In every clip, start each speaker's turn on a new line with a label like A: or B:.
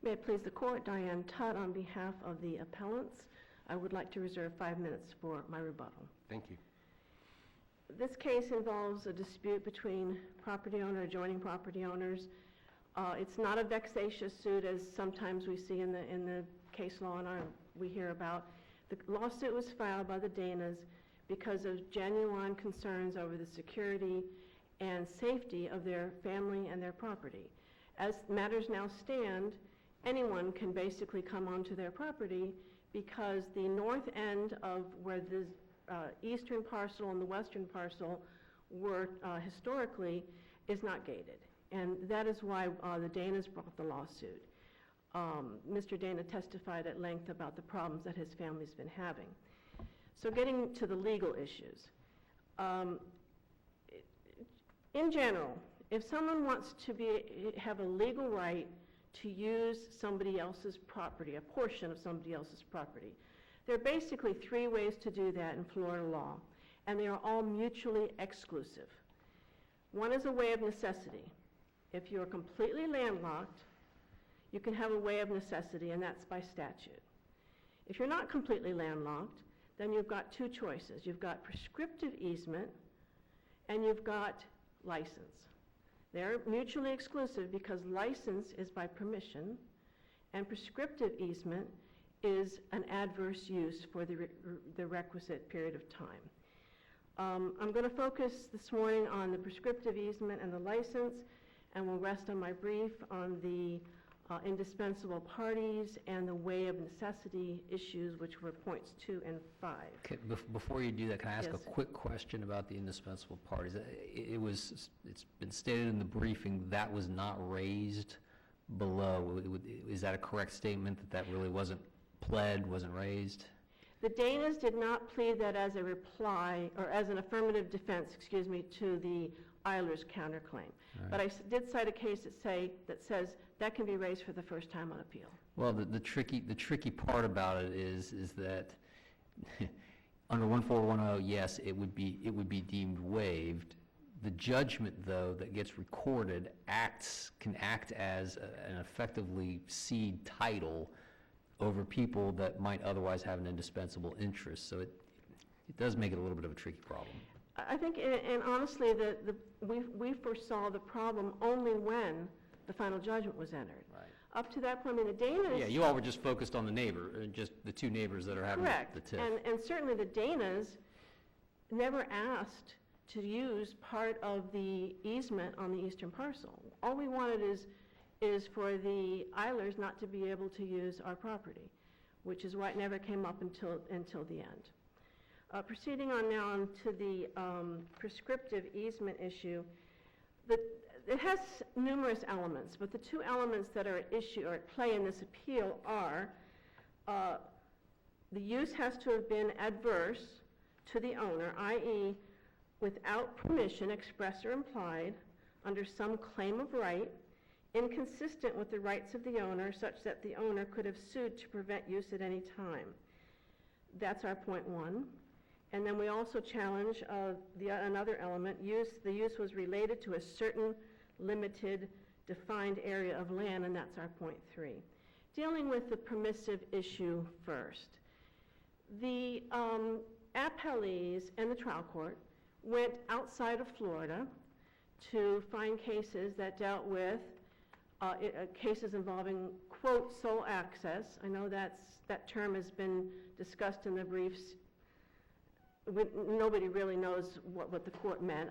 A: May it please the Court, Diane Tutt on behalf of the appellants. I would like to reserve 5 minutes for my rebuttal.
B: Thank you.
A: This case involves a dispute between property owner, adjoining property owners. It's not a vexatious suit as sometimes we see in the case law and we hear about. The lawsuit was filed by the Danas because of genuine concerns over the security and safety of their family and their property. As matters now stand, anyone can basically come onto their property because the north end of where the eastern parcel and the western parcel were historically is not gated. And that is why the Danas brought the lawsuit. Mr. Dana testified at length about the problems that his family's been having. So getting to the legal issues. In general, if someone wants to have a legal right to use somebody else's property, a portion of somebody else's property, there are basically 3 ways to do that in Florida law, and they are all mutually exclusive. One is a way of necessity. If you are completely landlocked, you can have a way of necessity, and that's by statute. If you're not completely landlocked, then you've got 2 choices. You've got prescriptive easement, and you've got license. They're mutually exclusive because license is by permission, and prescriptive easement is an adverse use for the requisite period of time. I'm going to focus this morning on the prescriptive easement and the license, and will rest on my brief on the indispensable parties and the way of necessity issues, which were points 2 and 5.
C: Okay, before you do that, can I ask
A: Yes.
C: a quick question about the indispensable parties? It's been stated in the briefing that was not raised below. Is that a correct statement, that really wasn't pled, wasn't raised?
A: The Danas did not plead that as a reply, or as an affirmative defense, to the Eilers counterclaim.
C: Right.
A: But I did cite a case that says that can be raised for the first time on appeal.
C: Well, the tricky part about it is that under 1410, yes, it would be deemed waived. The judgment, though, that gets recorded can act as an effectively cede title over people that might otherwise have an indispensable interest. So it does make it a little bit of a tricky problem.
A: I think, and honestly, we foresaw the problem only when the final judgment was entered.
C: Right.
A: Up to that point, I mean, the Danas...
C: Yeah, you all were just focused on the neighbor, just the 2 neighbors that are having the tiff.
A: Correct, and certainly the Danas never asked to use part of the easement on the eastern parcel. All we wanted is for the Eilers not to be able to use our property, which is why it never came up until the end. Proceeding on now to the prescriptive easement issue, it has numerous elements, but the 2 elements that are at issue or at play in this appeal are the use has to have been adverse to the owner, i.e. without permission, express or implied, under some claim of right, inconsistent with the rights of the owner such that the owner could have sued to prevent use at any time. That's our point 1. And then we also challenge another element. The use was related to a certain limited defined area of land, and that's our point 3. Dealing with the permissive issue first. The appellees and the trial court went outside of Florida to find cases that dealt with cases involving, quote, sole access. I know that term has been discussed in the briefs. Nobody really knows what the court meant.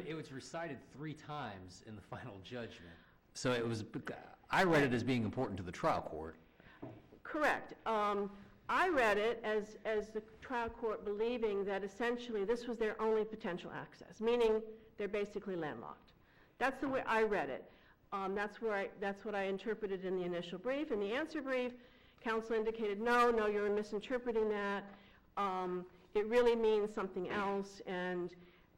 C: It was recited 3 times in the final judgment. So I read it as being important to the trial court.
A: Correct. I read it as the trial court believing that essentially this was their only potential access, meaning they're basically landlocked. That's the way I read it. That's what I interpreted in the initial brief. In the answer brief, counsel indicated, no, you're misinterpreting that. It really means something else, and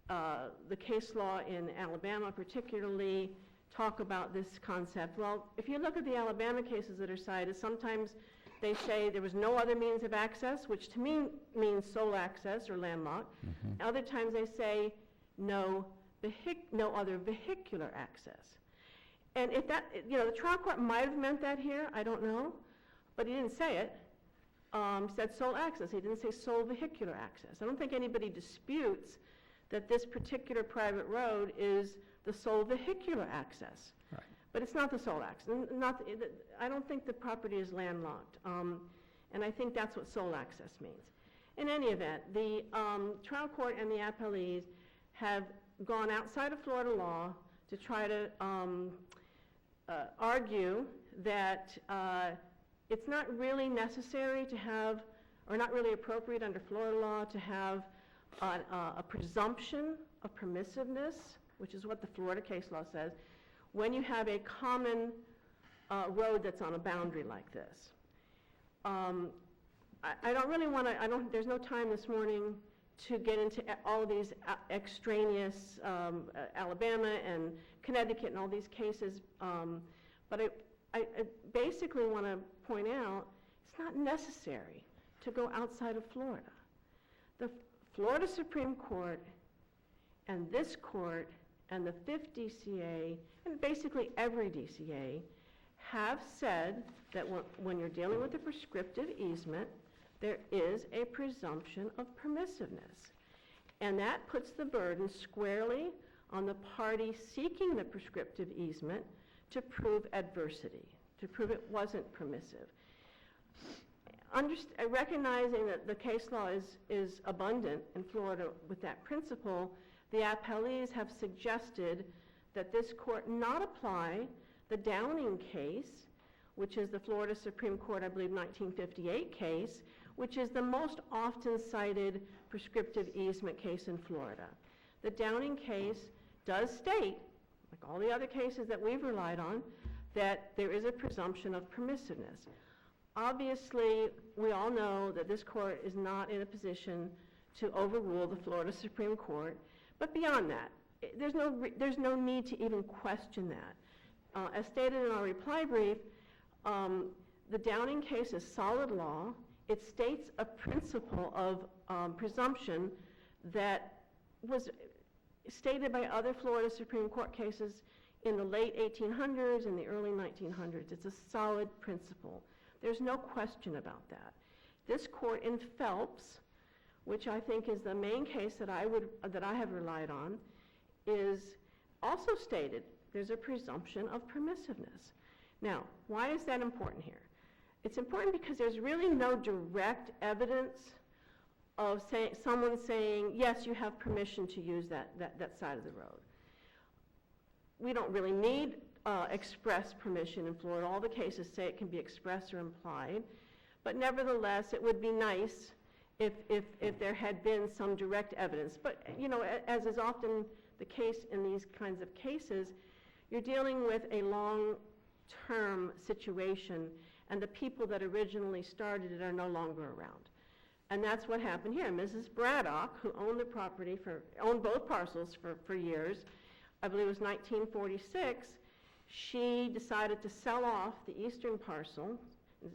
A: the case law in Alabama particularly talk about this concept. Well, if you look at the Alabama cases that are cited, sometimes they say there was no other means of access, which to me means sole access or landlocked. Mm-hmm. Other times they say no other vehicular access. And if that, the trial court might have meant that here, I don't know, but he didn't say it. Said sole access. He didn't say sole vehicular access. I don't think anybody disputes that this particular private road is the sole vehicular access.
C: Right.
A: But it's not the sole access. I don't think the property is landlocked. And I think that's what sole access means. In any event, the trial court and the appellees have gone outside of Florida law to try to argue that it's not really necessary to have, or not really appropriate under Florida law to have a presumption of permissiveness, which is what the Florida case law says, when you have a common road that's on a boundary like this. I don't really want to, there's no time this morning to get into all of these extraneous Alabama and Connecticut and all these cases, but I basically want to point out it's not necessary to go outside of Florida. The Florida Supreme Court and this court and the 5th DCA and basically every DCA have said that when you're dealing with a prescriptive easement, there is a presumption of permissiveness. And that puts the burden squarely on the party seeking the prescriptive easement to prove adversity, to prove it wasn't permissive. Recognizing that the case law is abundant in Florida with that principle, the appellees have suggested that this court not apply the Downing case, which is the Florida Supreme Court, I believe, 1958 case, which is the most often cited prescriptive easement case in Florida. The Downing case does state, like all the other cases that we've relied on, that there is a presumption of permissiveness. Obviously, we all know that this court is not in a position to overrule the Florida Supreme Court, but beyond that, there's no need to even question that. As stated in our reply brief, the Downing case is solid law. It states a principle of presumption that was stated by other Florida Supreme Court cases in the late 1800s and the early 1900s. It's a solid principle. There's no question about that. This court in Phelps, which I think is the main case that I have relied on, is also stated there's a presumption of permissiveness. Now, why is that important here? It's important because there's really no direct evidence of someone saying, yes, you have permission to use that side of the road. We don't really need express permission in Florida. All the cases say it can be express or implied. But nevertheless, it would be nice if there had been some direct evidence. But, as is often the case in these kinds of cases, you're dealing with a long-term situation, and the people that originally started it are no longer around. And that's what happened here. Mrs. Braddock, who owned the property, owned both parcels for years, I believe it was 1946, she decided to sell off the eastern parcel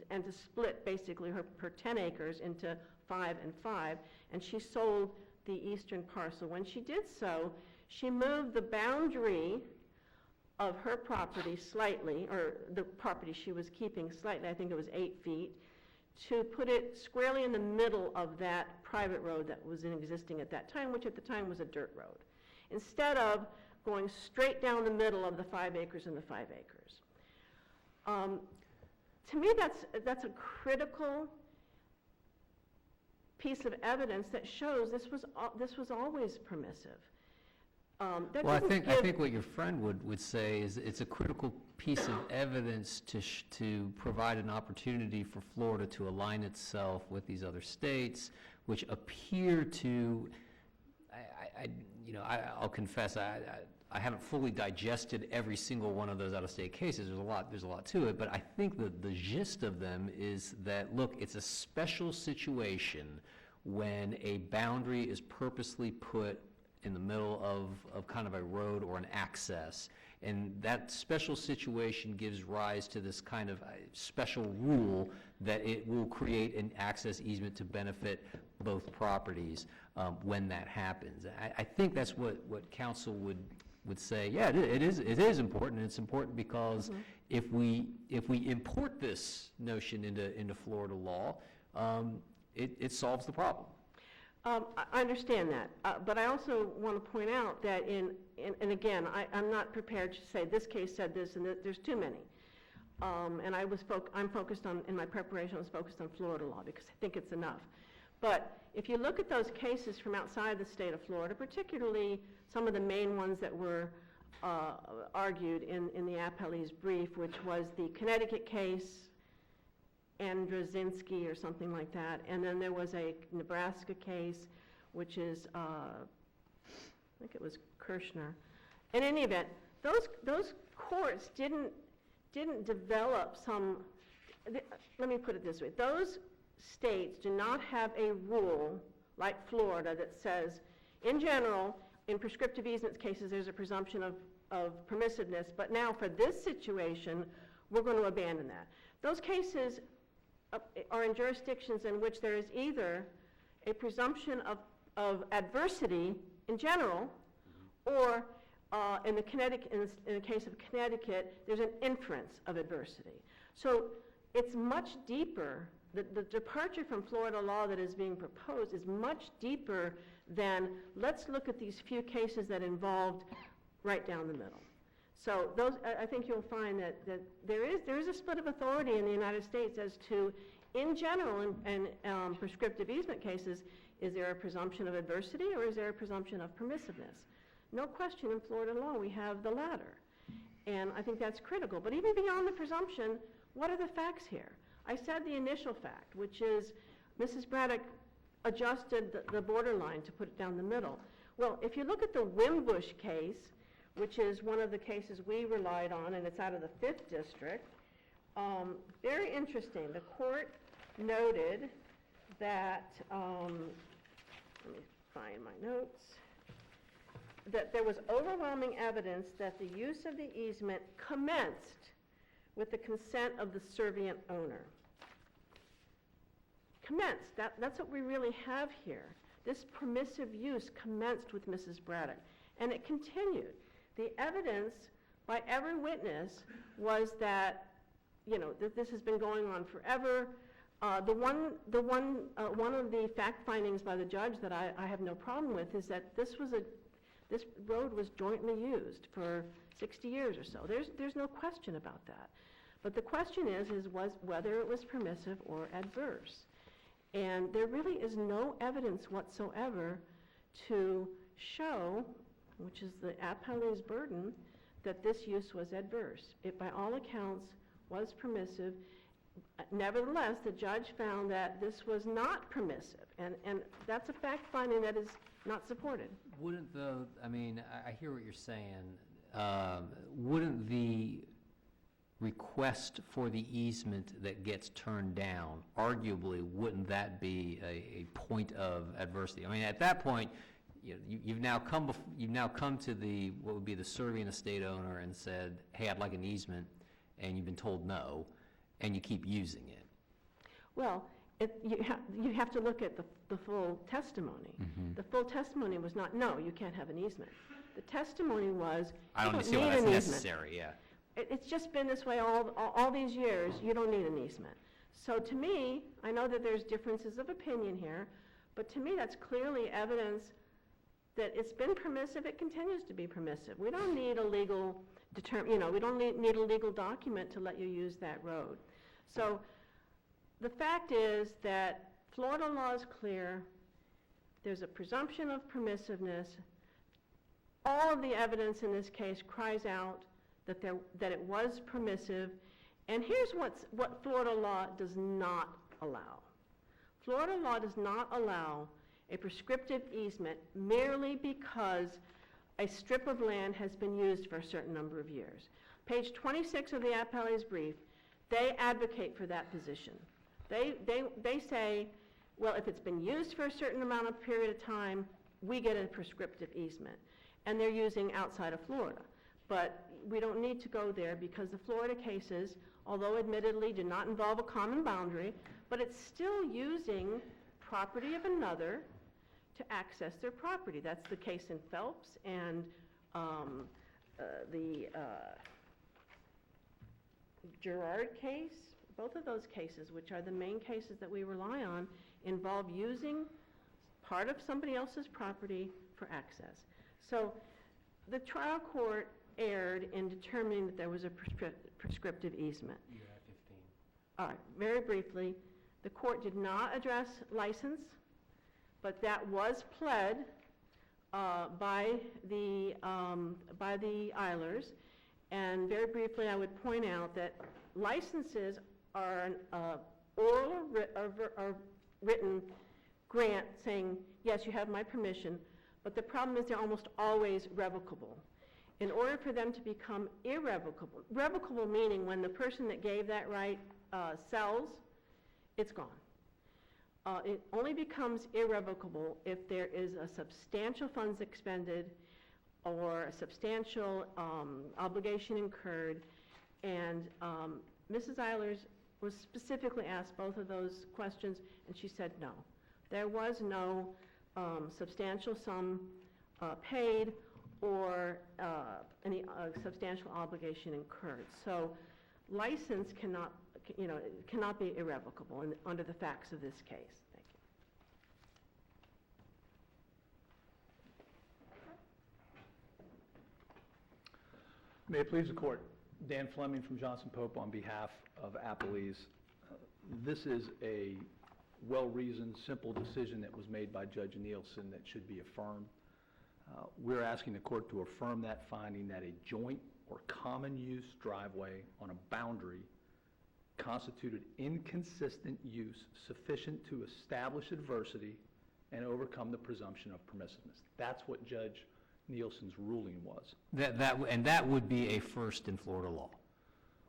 A: and to split basically her 10 acres into 5 and 5, and she sold the eastern parcel. When she did so, she moved the boundary of her property slightly, or the property she was keeping slightly, I think it was 8 feet, to put it squarely in the middle of that private road that was existing at that time, which at the time was a dirt road, instead of going straight down the middle of the 5 acres and the 5 acres. To me, that's a critical piece of evidence that shows this was always permissive. Well,
C: I think what your friend would say is it's a critical piece of evidence to provide an opportunity for Florida to align itself with these other states, which appear to, I'll confess, I haven't fully digested every single one of those out-of-state cases. There's a lot to it, but I think that the gist of them is that, look, it's a special situation when a boundary is purposely put in the middle of kind of a road or an access. And that special situation gives rise to this kind of special rule that it will create an access easement to benefit both properties when that happens. I think that's what counsel would say, yeah, it is important, and it's important because if we import this notion into Florida law, it solves the problem.
A: I understand that, but I also want to point out that and again, I'm not prepared to say this case said this and there's too many. And I'm focused on, in my preparation, I was focused on Florida law because I think it's enough. But if you look at those cases from outside the state of Florida, particularly some of the main ones that were argued in the appellee's brief, which was the Connecticut case, Andrzejewski or something like that, and then there was a Nebraska case, which is, I think it was Kirshner. In any event, those courts didn't develop some, let me put it this way, those states do not have a rule like Florida that says, in general, in prescriptive easements cases, there's a presumption of permissiveness, but now for this situation, we're going to abandon that. Those cases are in jurisdictions in which there is either a presumption of adversity in general, or in the case of Connecticut, there's an inference of adversity. So it's much deeper. The departure from Florida law that is being proposed is much deeper than let's look at these few cases that involved right down the middle. So those, I think you'll find that there is a split of authority in the United States as to, in general, in prescriptive easement cases, is there a presumption of adversity or is there a presumption of permissiveness? No question in Florida law we have the latter. And I think that's critical. But even beyond the presumption, what are the facts here? I said the initial fact, which is Mrs. Braddock adjusted the borderline to put it down the middle. Well, if you look at the Wimbush case, which is one of the cases we relied on, and it's out of the 5th District, very interesting. The court noted that, let me find my notes, that there was overwhelming evidence that the use of the easement commenced with the consent of the servient owner. Commenced, that's what we really have here. This permissive use commenced with Mrs. Braddock, and it continued. The evidence by every witness was that, that this has been going on forever. One of the fact findings by the judge that I have no problem with is that this road was jointly used for 60 years or so. There's no question about that. But the question was whether it was permissive or adverse. And there really is no evidence whatsoever to show, which is the appellee's burden, that this use was adverse. It, by all accounts, was permissive. Nevertheless, the judge found that this was not permissive, and that's a fact finding that is not supported.
C: Wouldn't I hear what you're saying, wouldn't the request for the easement that gets turned down, arguably, wouldn't that be a point of adversity? I mean, at that point, you've now come to the what would be the serving estate owner and said, hey, I'd like an easement, and you've been told no, and you keep using it. Well,
A: you have to look at the full testimony. Mm-hmm. The full testimony was not, no, you can't have an easement. The testimony was,
C: I don't see why that's necessary, yeah.
A: It's just been this way all these years. You don't need an easement. So to me, I know that there's differences of opinion here, but to me that's clearly evidence that it's been permissive. It continues to be permissive. We don't need a legal we don't need a legal document to let you use that road. So the fact is that Florida law is clear. There's a presumption of permissiveness. All of the evidence in this case cries out that it was permissive. And here's what Florida law does not allow. Florida law does not allow a prescriptive easement merely because a strip of land has been used for a certain number of years. Page 26 of the appellee's brief, they advocate for that position. They say, well, if it's been used for a certain amount of period of time, we get a prescriptive easement. And they're using outside of Florida. But we don't need to go there because the Florida cases, although admittedly do not involve a common boundary, but it's still using property of another to access their property. That's the case in Phelps and the Gerard case, both of those cases, which are the main cases that we rely on, involve using part of somebody else's property for access. So the trial court erred in determining that there was a prescriptive easement.
B: You have 15.
A: All right, very briefly, the court did not address license, but that was pled by the Eilers. And very briefly, I would point out that licenses are an oral or written grant saying, yes, you have my permission, but the problem is they're almost always revocable. In order for them to become irrevocable, revocable meaning when the person that gave that right sells, it's gone. It only becomes irrevocable if there is a substantial funds expended or a substantial obligation incurred, and Mrs. Eilers was specifically asked both of those questions, and she said no. There was no substantial sum paid or any substantial obligation incurred. So license cannot, cannot be irrevocable under the facts of this case. Thank you.
D: May it please the court. Dan Fleming from Johnson Pope on behalf of Appellees. This is a well-reasoned, simple decision that was made by Judge Nielsen that should be affirmed. We're asking the court to affirm that finding that a joint or common use driveway on a boundary constituted inconsistent use sufficient to establish adversity and overcome the presumption of permissiveness. That's what Judge Nielsen's ruling was.
C: And that would be a first in Florida law.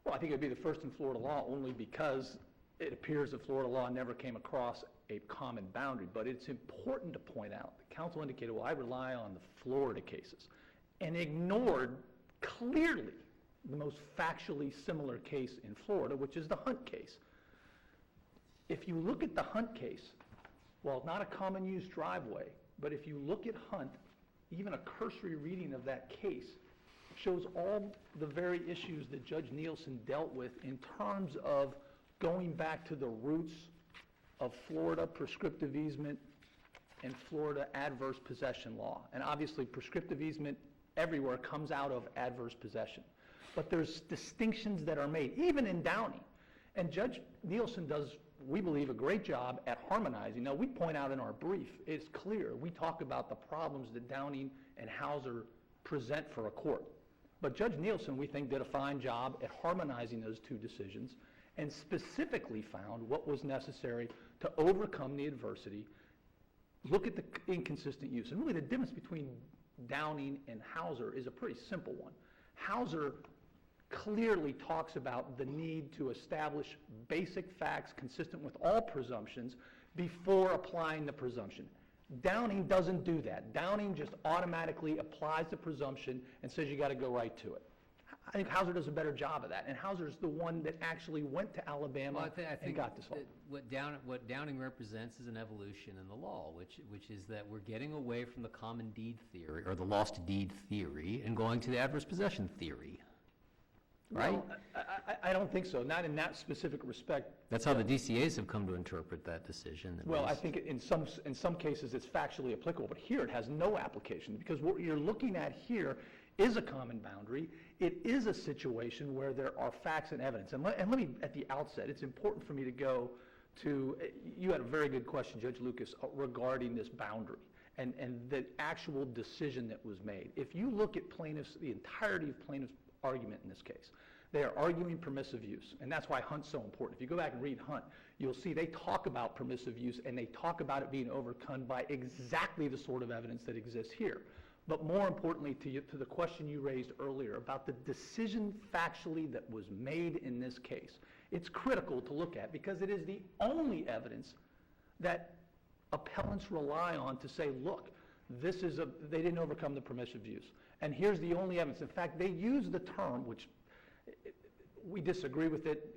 D: Well, I think it would be the first in Florida law only because it appears that Florida law never came across a common boundary. But it's important to point out, the counsel indicated, well, I rely on the Florida cases, and ignored clearly the most factually similar case in Florida, which is the Hunt case. If you look at the Hunt case, well, not a common use driveway, but if you look at Hunt, even a cursory reading of that case shows all the very issues that Judge Nielsen dealt with in terms of going back to the roots of Florida prescriptive easement and Florida adverse possession law. And obviously prescriptive easement everywhere comes out of adverse possession. But there's distinctions that are made, even in Downey. And Judge Nielsen does, we believe, a great job at harmonizing. Now, we point out in our brief, it's clear, we talk about the problems that Downing and Hauser present for a court. But Judge Nielsen, we think, did a fine job at harmonizing those two decisions and specifically found what was necessary to overcome the adversity, look at the inconsistent use. And really the difference between Downing and Hauser is a pretty simple one. Hauser clearly talks about the need to establish basic facts consistent with all presumptions before applying the presumption. Downing doesn't do that. Downing just automatically applies the presumption and says you got to go right to it. I think Hauser does a better job of that, and Hauser's the one that actually went to Alabama and got this law.
C: What Downing represents is an evolution in the law, which is that we're getting away from the common deed theory, or the lost deed theory, and going to the adverse possession theory. Right?
D: No, I don't think so, not in that specific respect.
C: That's how the DCAs have come to interpret that decision.
D: Well, I think in some cases it's factually applicable, but here it has no application, because what you're looking at here is a common boundary. It is a situation where there are facts and evidence. And let me, at the outset, it's important for me to go to, you had a very good question, Judge Lucas, regarding this boundary and the actual decision that was made. If you look at plaintiffs, the entirety of plaintiffs' argument in this case, they are arguing permissive use, and that's why Hunt's so important. If you go back and read Hunt, you'll see they talk about permissive use, and they talk about it being overcome by exactly the sort of evidence that exists here. But more importantly, to the question you raised earlier about the decision factually that was made in this case, it's critical to look at because it is the only evidence that appellants rely on to say, look, they didn't overcome the permissive use. And here's the only evidence. In fact, they use the term, which we disagree with it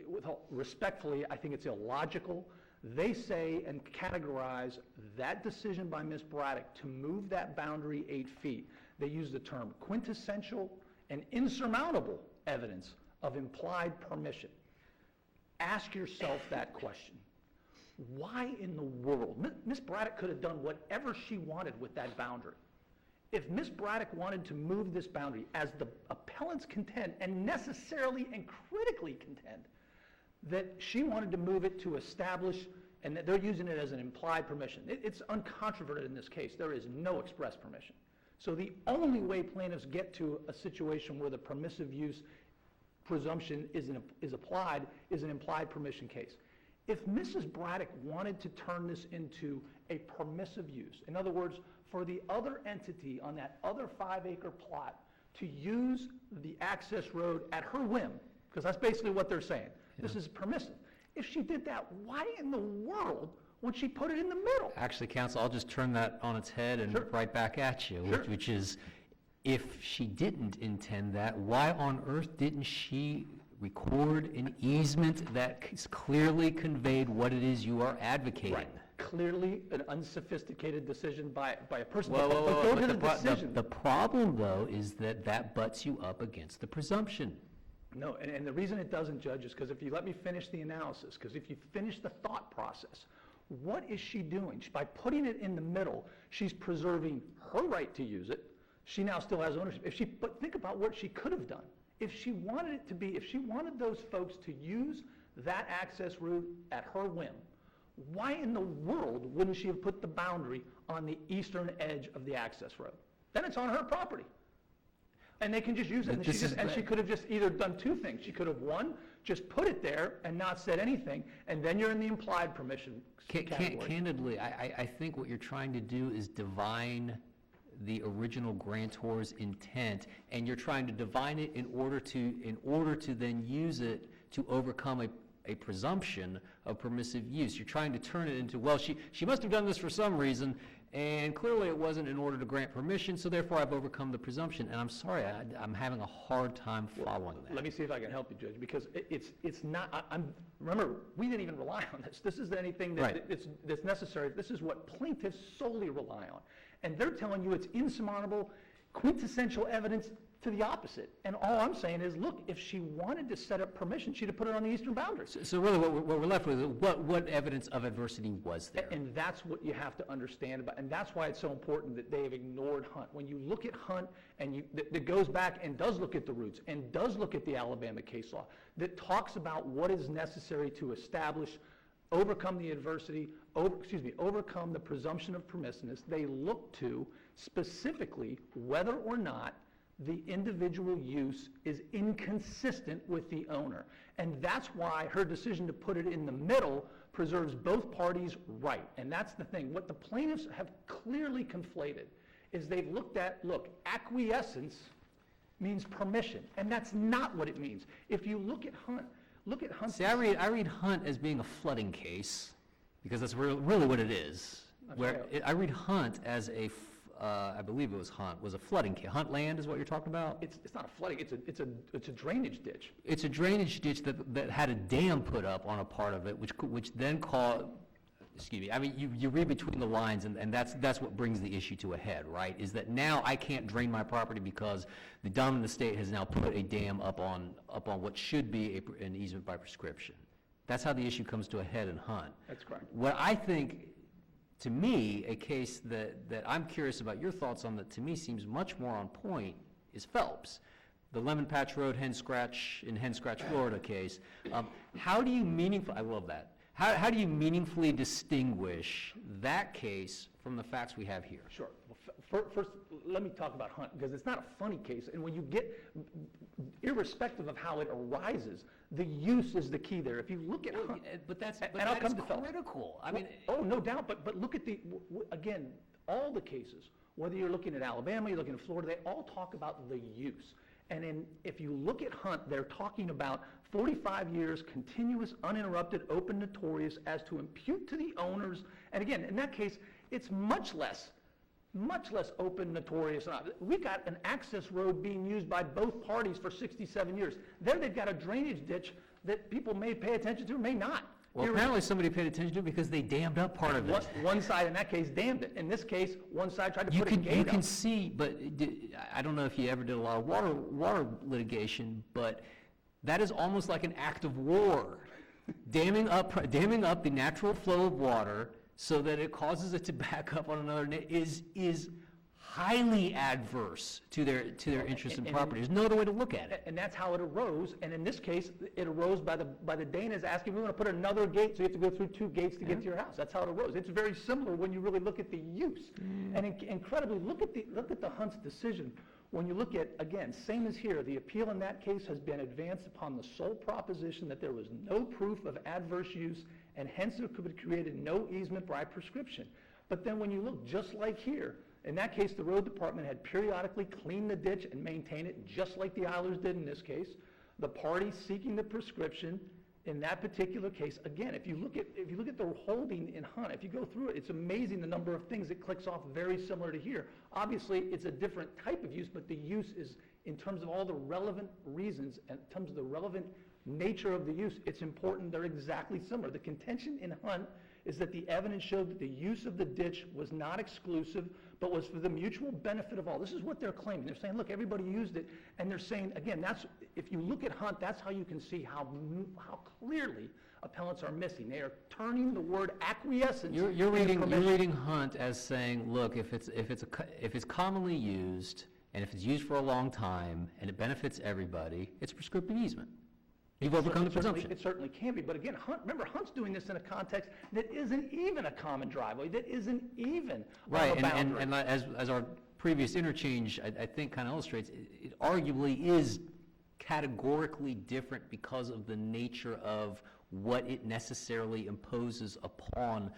D: respectfully. I think it's illogical. They say and categorize that decision by Ms. Braddock to move that boundary 8 feet. They use the term quintessential and insurmountable evidence of implied permission. Ask yourself that question. Why in the world? Ms. Braddock could have done whatever she wanted with that boundary. If Ms. Braddock wanted to move this boundary, as the appellants contend, and necessarily and critically contend, that she wanted to move it to establish, and that they're using it as an implied permission. It's uncontroverted in this case. There is no express permission. So the only way plaintiffs get to a situation where the permissive use presumption is applied is an implied permission case. If Mrs. Braddock wanted to turn this into a permissive use, in other words, for the other entity on that other 5-acre plot to use the access road at her whim, because that's basically what they're saying, this is permissive. If she did that, why in the world would she put it in the middle?
C: Actually, counsel, I'll just turn that on its head and right back at you, which is, if she didn't intend that, why on earth didn't she record an easement that clearly conveyed what it is you are advocating?
D: Right. Clearly an unsophisticated decision by a person.
C: The problem, though, is that butts you up against the presumption.
D: No, and the reason it doesn't, Judge, is because if you let me finish the analysis, because if you finish the thought process, what is she doing? By putting it in the middle, she's preserving her right to use it. She now still has ownership. But think about what she could have done. If she wanted it to be, if she wanted those folks to use that access route at her whim, why in the world wouldn't she have put the boundary on the eastern edge of the access road? Then it's on her property. And they can just use it. And she could have just either done two things. She could have, one, just put it there and not said anything, and then you're in the implied permission category.
C: Candidly, I think what you're trying to do is divine the original grantor's intent, and you're trying to divine it in order to then use it to overcome a presumption of permissive use. You're trying to turn it into, well, she must have done this for some reason, and clearly it wasn't in order to grant permission, so therefore I've overcome the presumption. And I'm sorry, I'm having a hard time following that.
D: Let me see if I can help you, Judge, because it's not, remember, we didn't even rely on this. This isn't anything that's necessary. This is what plaintiffs solely rely on. And they're telling you it's insurmountable, quintessential evidence to the opposite. And all I'm saying is, look, if she wanted to set up permission, she'd have put it on the eastern boundary.
C: So really what we're left with is what evidence of adversity was there?
D: And that's what you have to understand about, and that's why it's so important that they have ignored Hunt. When you look at Hunt, and that goes back and does look at the roots, and does look at the Alabama case law, that talks about what is necessary to establish, overcome the adversity, overcome the presumption of permissiveness, they look to specifically whether or not the individual use is inconsistent with the owner. And that's why her decision to put it in the middle preserves both parties' right. And that's the thing. What the plaintiffs have clearly conflated is they've looked at, look, acquiescence means permission. And that's not what it means. If you look at Hunt,
C: See, I read Hunt as being a flooding case, because that's really what it is. I read Hunt as I believe it was Hunt, was a flooding case. Hunt land is what you're talking about?
D: It's not a flooding, it's a drainage ditch.
C: It's a drainage ditch that had a dam put up on a part of it, which then caused, excuse me, I mean, you read between the lines, and that's what brings the issue to a head, right? Is that now I can't drain my property because the dominant estate has now put a dam up on what should be an easement by prescription. That's how the issue comes to a head in Hunt.
D: That's correct.
C: What I think, to me, a case that I'm curious about your thoughts on that to me seems much more on point is Phelps. The Lemon Patch Road Hen Scratch, Florida case. How do you meaningfully, I love that. How do you meaningfully distinguish that case from the facts we have here?
D: Sure. Well, first, let me talk about Hunt, because it's not a funny case. And when you get, irrespective of how it arises, the use is the key there. If you look at Hunt,
C: but that's critical. I mean,
D: oh, no doubt. But look at again, all the cases, whether you're looking at Alabama, you're looking at Florida, they all talk about the use. And if you look at Hunt, they're talking about 45 years, continuous, uninterrupted, open, notorious, as to impute to the owners. And again, in that case, it's much less open, notorious. We've got an access road being used by both parties for 67 years. There they've got a drainage ditch that people may pay attention to or may not.
C: Well, apparently somebody paid attention to it because they dammed up part of it.
D: One side in that case dammed it. In this case, one side tried to put a gate up.
C: You can see, but I don't know if you ever did a lot of water litigation, but that is almost like an act of war. damming up the natural flow of water so that it causes it to back up on another is highly adverse to their interest in property. There's no other way to look at it.
D: And that's how it arose. And in this case, it arose by the Danas asking, we want to put another gate, so you have to go through 2 gates to get to your house. That's how it arose. It's very similar when you really look at the use. And incredibly, look at the Hunt's decision. When you look at, again, same as here, the appeal in that case has been advanced upon the sole proposition that there was no proof of adverse use, and hence there could be created no easement by prescription. But then when you look, just like here, in that case, the road department had periodically cleaned the ditch and maintained it, just like the Eilers did in this case. The party seeking the prescription in that particular case, again, if you look at the holding in Hunt, if you go through it, it's amazing the number of things it clicks off very similar to here. Obviously, it's a different type of use, but the use is, in terms of all the relevant reasons, and in terms of the relevant nature of the use, it's important. They're exactly similar. The contention in Hunt is that the evidence showed that the use of the ditch was not exclusive, but was for the mutual benefit of all. This is what they're claiming. They're saying, look, everybody used it, and they're saying, again, if you look at Hunt, that's how you can see how clearly appellants are missing. They are turning the word acquiescence.
C: You're reading Hunt as saying, look, if it's commonly used, and if it's used for a long time, and it benefits everybody, it's a prescriptive easement. You've overcome the presumption.
D: It certainly can be, but again, remember, Hunt's doing this in a context that isn't even a common driveway, that isn't even
C: right,
D: on a boundary.
C: And as our previous interchange, I think, kind of illustrates, it arguably is categorically different because of the nature of what it necessarily imposes upon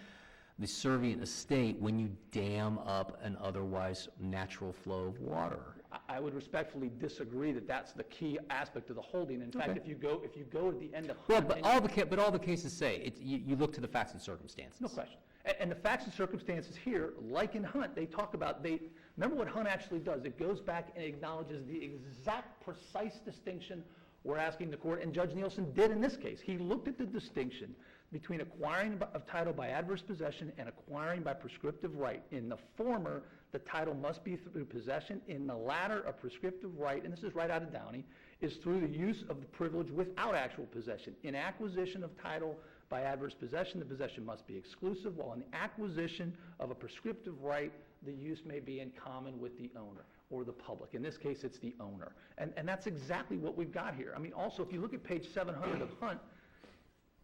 C: the servient estate when you dam up an otherwise natural flow of water.
D: I would respectfully disagree that that's the key aspect of the holding. In fact, if you go to the end of Hunt,
C: but all the cases say you look to the facts and circumstances.
D: No question. And the facts and circumstances here, like in Hunt, they talk about remember what Hunt actually does. It goes back and acknowledges the exact precise distinction we're asking the court, and Judge Nielsen did in this case. He looked at the distinction between acquiring of title by adverse possession and acquiring by prescriptive right. In the former, the title must be through possession. In the latter, a prescriptive right, and this is right out of Downey, is through the use of the privilege without actual possession. In acquisition of title by adverse possession, the possession must be exclusive, while in acquisition of a prescriptive right, the use may be in common with the owner or the public. In this case, it's the owner. And that's exactly what we've got here. I mean, also, if you look at page 700 of Hunt,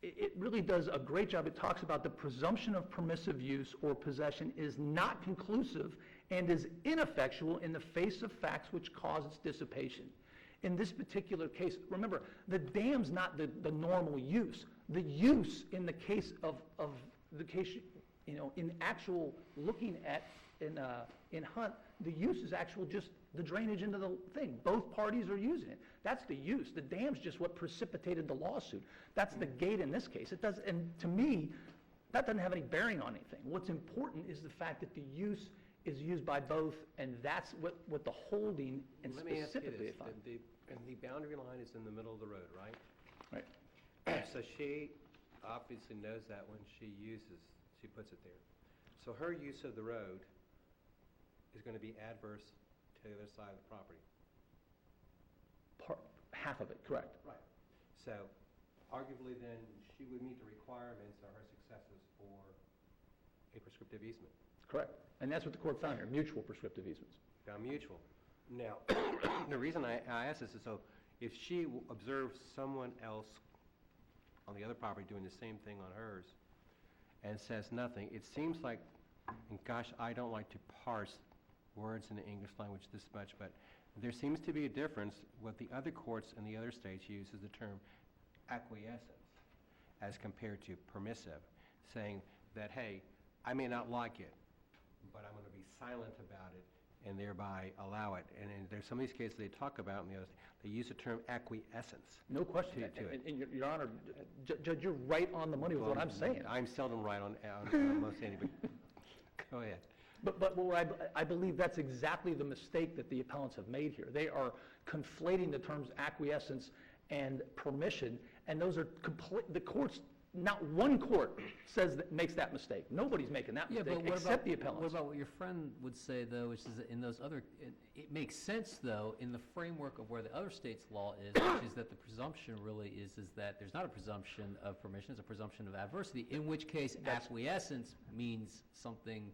D: it really does a great job. It talks about the presumption of permissive use or possession is not conclusive and is ineffectual in the face of facts which cause its dissipation. In this particular case, remember, the dam's not the normal use. The use in the case of the case, in actual looking at in Hunt, the use is actual just the drainage into the thing. Both parties are using it. That's the use. The dam's just what precipitated the lawsuit. That's the gate in this case. It does, and to me, that doesn't have any bearing on anything. What's important is the fact that the use is used by both, and that's what the holding and
B: Let me ask you
D: specifically
B: this,
D: defined.
B: and the boundary line is in the middle of the road, right?
D: Right.
B: So she obviously knows that when she puts it there. So her use of the road is going to be adverse to the other side of the property.
D: Half of it, correct.
B: Right. So arguably then she would meet the requirements or her successes for a prescriptive easement.
D: Correct. And that's what the court found here, mutual prescriptive easements.
B: Now mutual. Now, the reason I ask this is so if she observes someone else on the other property doing the same thing on hers and says nothing, it seems like, and gosh, I don't like to parse words in the English language this much, but there seems to be a difference. What the other courts in the other states use is the term acquiescence as compared to permissive, saying that, hey, I may not like it, but I'm going to be silent about it and thereby allow it. And there's some of these cases they talk about, and they use the term acquiescence.
D: No question.
B: To it.
D: And Your Honor, Judge, you're right on the money with what I'm saying.
B: I'm seldom right on most anything, but go ahead.
D: But I believe that's exactly the mistake that the appellants have made here. They are conflating the terms acquiescence and permission, and those are the courts Not one court makes that mistake. Nobody's making that mistake except the appellants.
C: What about what your friend would say, though, which is that in those other, it makes sense, though, in the framework of where the other state's law is, which is that the presumption really is that there's not a presumption of permission, it's a presumption of adversity, in which case acquiescence means something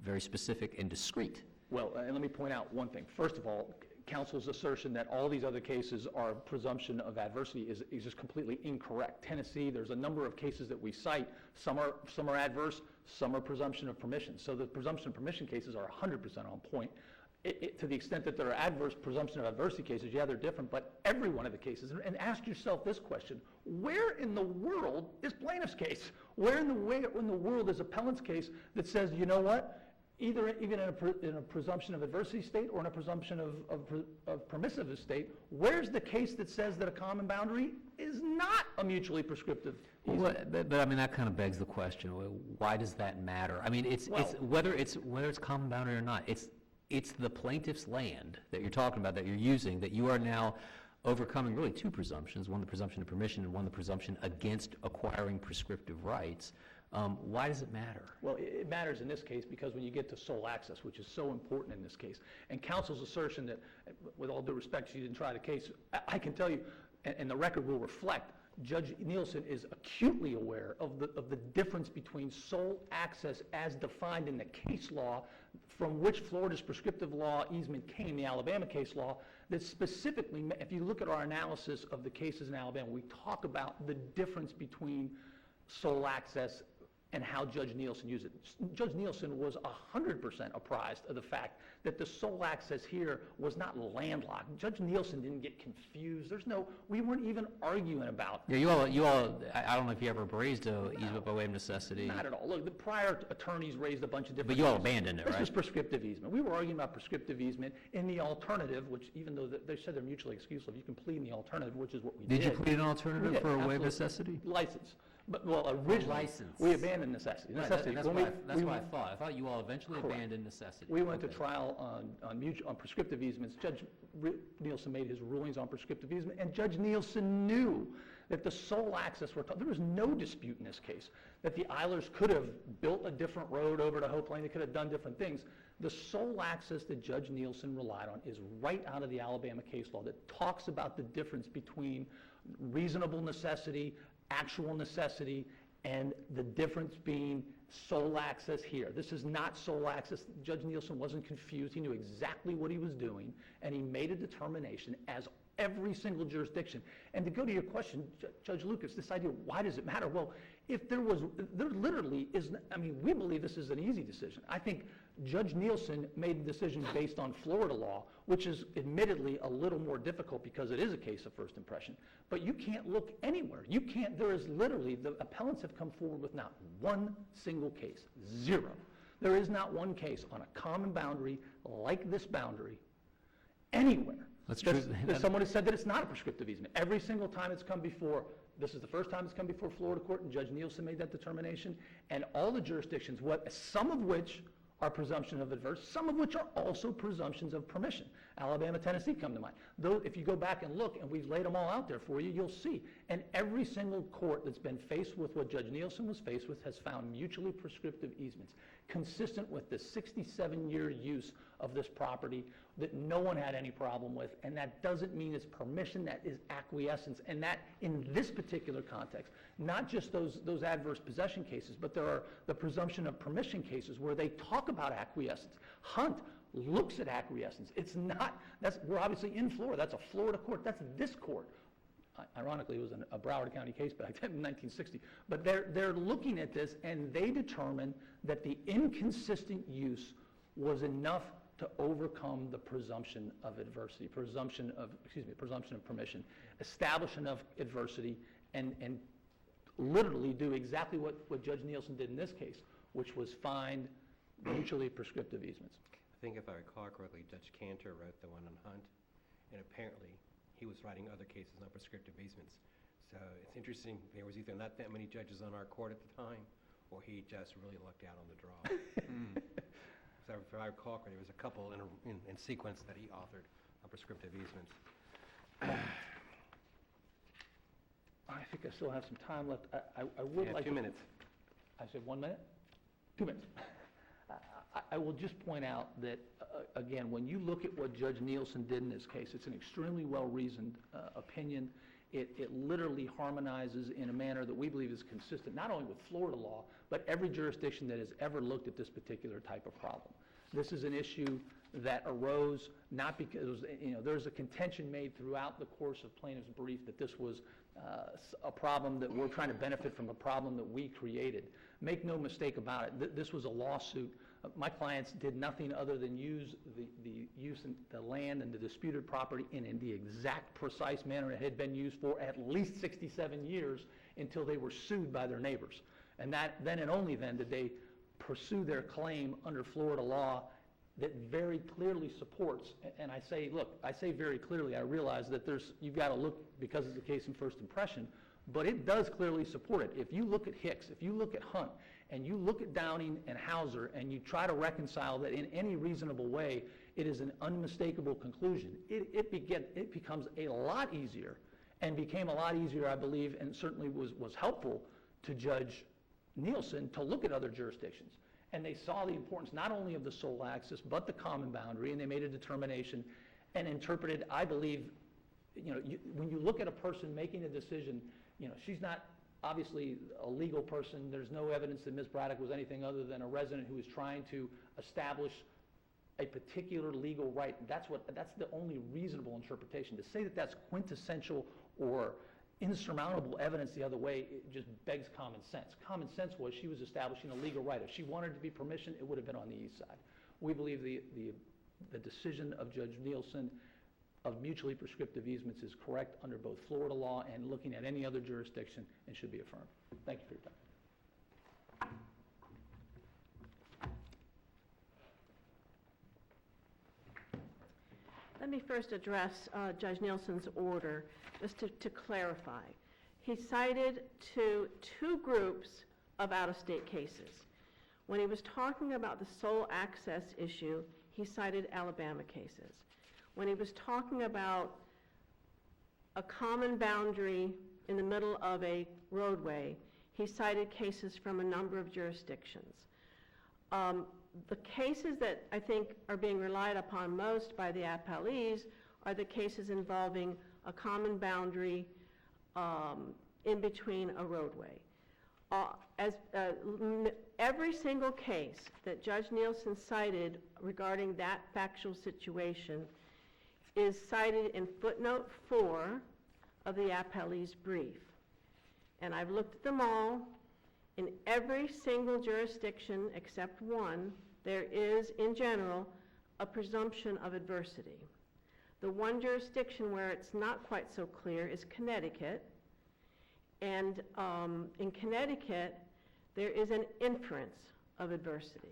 C: very specific and discrete.
D: Well, and let me point out one thing. First of all, counsel's assertion that all these other cases are presumption of adversity is just completely incorrect. Tennessee, there's a number of cases that we cite. Some are adverse, some are presumption of permission. So the presumption of permission cases are 100% on point. To the extent that there are adverse presumption of adversity cases, yeah, they're different, but every one of the cases, and ask yourself this question: where in the world is plaintiff's case? Where in the world is appellant's case that says, you know what? Either even in a presumption of adversity state or in a presumption of permissive state, where's the case that says that a common boundary is not a mutually prescriptive easement?
C: But I mean, that kind of begs the question: why does that matter? I mean, it's whether it's common boundary or not. It's the plaintiff's land that you're talking about, that you're using, that you are now overcoming really two presumptions: one, the presumption of permission, and one, the presumption against acquiring prescriptive rights. Why does it matter? Well,
D: it matters in this case because when you get to sole access, which is so important in this case, and counsel's assertion that, with all due respect, she didn't try the case, I can tell you, and the record will reflect, Judge Nielsen is acutely aware of the difference between sole access as defined in the case law, from which Florida's prescriptive law easement came, the Alabama case law, that specifically, if you look at our analysis of the cases in Alabama, we talk about the difference between sole access and how Judge Nielsen used it. Judge Nielsen was 100% apprised of the fact that the sole access here was not landlocked. Judge Nielsen didn't get confused. We weren't even arguing about.
C: Yeah, you all. I don't know if you ever raised a easement by way of necessity.
D: Not at all. Look, the prior attorneys raised a bunch of different.
C: But you all abandoned it, right?
D: This was prescriptive easement. We were arguing about prescriptive easement in the alternative, which even though they said they're mutually exclusive, you can plead in the alternative, which is what we did.
C: Did you plead an alternative for a way of necessity?
D: License. But, well, originally,
C: license.
D: We abandoned necessity.
C: Right, that's what I thought. I thought you all eventually abandoned necessity.
D: We went to trial on prescriptive easements. Judge Nielsen made his rulings on prescriptive easement, and Judge Nielsen knew that the sole access, there was no dispute in this case, that the Eilers could have built a different road over to Hope Lane, they could have done different things. The sole access that Judge Nielsen relied on is right out of the Alabama case law that talks about the difference between reasonable necessity, actual necessity, and the difference being sole access here. This is not sole access. Judge Nielsen wasn't confused. He knew exactly what he was doing, and he made a determination as every single jurisdiction. And to go to your question, Judge Lucas, this idea, why does it matter? Well, if there literally is, we believe this is an easy decision. I think Judge Nielsen made the decision based on Florida law, which is admittedly a little more difficult because it is a case of first impression. But you can't look anywhere. There is literally, the appellants have come forward with not one single case, zero. There is not one case on a common boundary like this boundary anywhere.
C: That's true.
D: Someone has said that it's not a prescriptive easement. Every single time it's come before, this is the first time it's come before Florida court, and Judge Nielsen made that determination. And all the jurisdictions, some of which are presumption of adverse, some of which are also presumptions of permission. Alabama, Tennessee come to mind. Though, if you go back and look, and we've laid them all out there for you, you'll see. And every single court that's been faced with what Judge Nielsen was faced with has found mutually prescriptive easements, consistent with the 67-year use of this property that no one had any problem with. And that doesn't mean it's permission, that is acquiescence. And that, in this particular context, not just those adverse possession cases, but there are the presumption of permission cases where they talk about acquiescence. Hunt looks at acquiescence. It's not, we're obviously in Florida. That's a Florida court. That's this court. Ironically, it was a Broward County case back then in 1960. But they're looking at this, and they determine that the inconsistent use was enough to overcome the presumption of adversity, presumption of permission, establish enough adversity, and literally do exactly what Judge Nielsen did in this case, which was find mutually prescriptive easements.
B: I think if I recall correctly, Judge Cantor wrote the one on Hunt, and apparently he was writing other cases on prescriptive easements. So it's interesting, there was either not that many judges on our court at the time, or he just really lucked out on the draw. So if I recall correctly, there was a couple in sequence that he authored on prescriptive easements.
D: I think I still have some time left. I would
B: You
D: like
B: have 2
D: to...
B: minutes.
D: I said 1 minute? 2 minutes. I will just point out that, again, when you look at what Judge Nielsen did in this case, it's an extremely well-reasoned opinion. It literally harmonizes in a manner that we believe is consistent, not only with Florida law, but every jurisdiction that has ever looked at this particular type of problem. This is an issue that arose not because, there's a contention made throughout the course of plaintiff's brief that this was a problem that we're trying to benefit from, a problem that we created. Make no mistake about it, this was a lawsuit. My clients did nothing other than use the land and the disputed property in the exact precise manner it had been used for at least 67 years until they were sued by their neighbors. And then and only then did they pursue their claim under Florida law that very clearly supports, and I say very clearly, I realize that you've got to look, because it's a case in first impression, but it does clearly support it. If you look at Hicks, if you look at Hunt, and you look at Downing and Hauser, and you try to reconcile that in any reasonable way, it is an unmistakable conclusion. It becomes a lot easier, and became a lot easier, I believe, and certainly was helpful to Judge Nielsen to look at other jurisdictions. And they saw the importance not only of the sole axis, but the common boundary, and they made a determination and interpreted, I believe, when you look at a person making a decision, she's not obviously a legal person. There's no evidence that Ms. Braddock was anything other than a resident who was trying to establish a particular legal right. That's the only reasonable interpretation. To say that that's quintessential or insurmountable evidence the other way, it just begs common sense. Common sense was she was establishing a legal right. If she wanted to be permission, it would have been on the east side. We believe the decision of Judge Nielsen of mutually prescriptive easements is correct under both Florida law and looking at any other jurisdiction, and should be affirmed. Thank you for your time.
A: Let me first address Judge Nielsen's order, just to clarify. He cited two groups of out-of-state cases. When he was talking about the sole access issue, he cited Alabama cases. When he was talking about a common boundary in the middle of a roadway, he cited cases from a number of jurisdictions. The cases that I think are being relied upon most by the appellees are the cases involving a common boundary in between a roadway. Every single case that Judge Nielsen cited regarding that factual situation is cited in footnote 4 of the appellee's brief. And I've looked at them all. In every single jurisdiction except one, there is, in general, a presumption of adversity. The one jurisdiction where it's not quite so clear is Connecticut. And in Connecticut, there is an inference of adversity.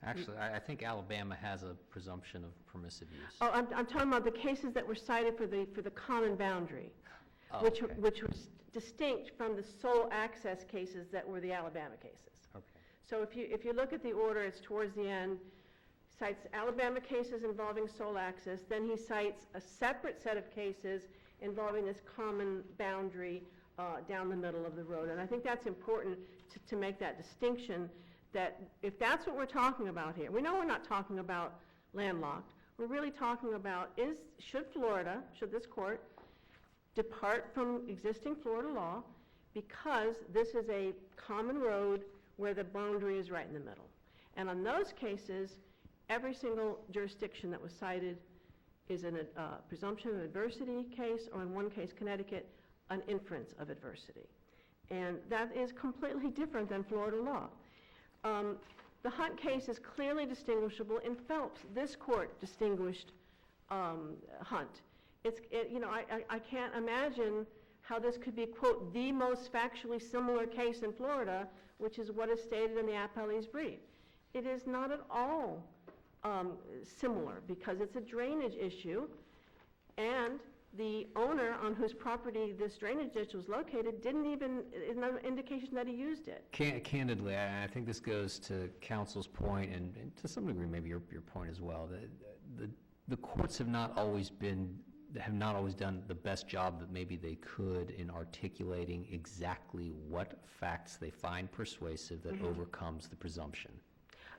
C: Actually, I think Alabama has a presumption of permissive use.
A: Oh, I'm talking about the cases that were cited for the common boundary,
C: Oh,
A: which
C: okay.
A: was distinct from the sole access cases that were the Alabama cases.
C: Okay.
A: So if you look at the order, it's towards the end, cites Alabama cases involving sole access, then he cites a separate set of cases involving this common boundary down the middle of the road. And I think that's important to make that distinction, that if that's what we're talking about here, we know we're not talking about landlocked, we're really talking about should this court depart from existing Florida law because this is a common road where the boundary is right in the middle. And on those cases, every single jurisdiction that was cited is in a presumption of adversity case, or in one case, Connecticut, an inference of adversity. And that is completely different than Florida law. The Hunt case is clearly distinguishable. In Phelps, this court distinguished Hunt. I can't imagine how this could be, quote, the most factually similar case in Florida, which is what is stated in the appellee's brief. It is not at all similar, because it's a drainage issue, and the owner on whose property this drainage ditch was located is no indication that he used it.
C: Candidly, I think this goes to counsel's point, and to some degree maybe your point as well. The courts have not always been have not always done the best job that maybe they could in articulating exactly what facts they find persuasive that overcomes the presumption.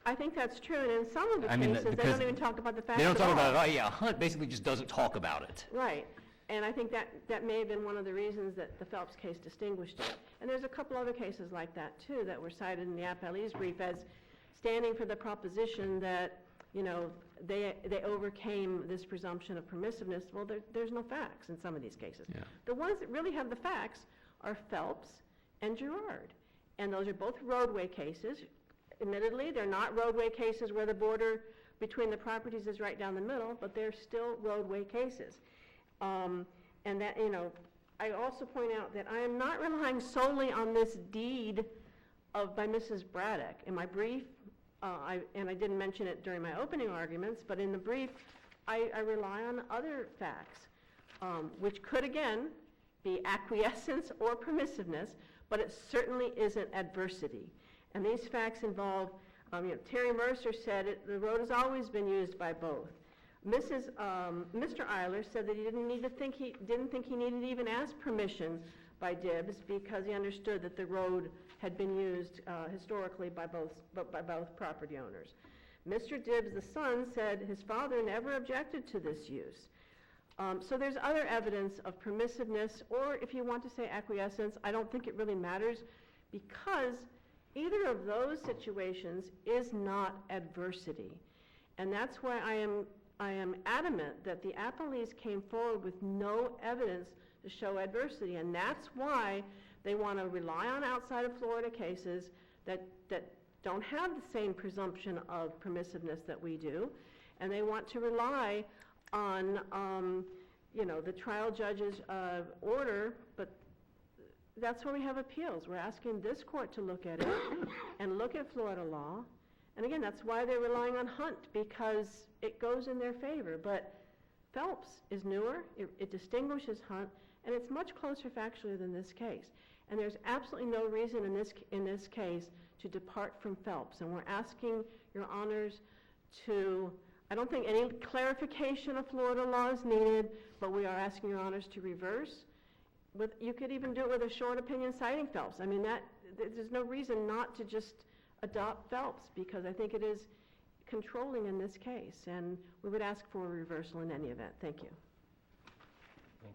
A: I think that's true, and in some of the
C: I mean,
A: cases, they
C: because
A: don't even talk about the facts
C: They don't
A: at
C: talk about
A: all.
C: it, oh yeah, Hunt basically just doesn't talk about it.
A: Right, and I think that may have been one of the reasons that the Phelps case distinguished it. And there's a couple other cases like that, too, that were cited in the Appellee's brief as standing for the proposition that, you know, they overcame this presumption of permissiveness. Well, there's no facts in some of these cases.
C: Yeah.
A: The ones that really have the facts are Phelps and Girard, and those are both roadway cases. Admittedly, they're not roadway cases where the border between the properties is right down the middle, but they're still roadway cases. And that, you know, I also point out that I am not relying solely on this deed by Mrs. Braddock. In my brief, and I didn't mention it during my opening arguments, but in the brief, I rely on other facts, which could, again, be acquiescence or permissiveness, but it certainly isn't adversity. And these facts involve, you know, Terry Mercer said the road has always been used by both. Mr. Eilers said that he didn't think he needed to even ask permission by Dibbs because he understood that the road had been used historically by both property owners. Mr. Dibbs, the son, said his father never objected to this use. So there's other evidence of permissiveness, or if you want to say acquiescence, I don't think it really matters because either of those situations is not adversity. And that's why I am adamant that the Appellees came forward with no evidence to show adversity, and that's why they want to rely on outside of Florida cases that don't have the same presumption of permissiveness that we do, and they want to rely on, you know, the trial judge's order, but that's where we have appeals. We're asking this court to look at it and look at Florida law. And again, that's why they're relying on Hunt, because it goes in their favor. But Phelps is newer, it distinguishes Hunt, and it's much closer factually than this case. And there's absolutely no reason in this case to depart from Phelps. And we're asking your honors to, I don't think any clarification of Florida law is needed, but we are asking your honors to reverse. You could even do it with a short opinion citing Phelps. I mean, there's no reason not to just adopt Phelps, because I think it is controlling in this case, and we would ask for a reversal in any event. Thank you.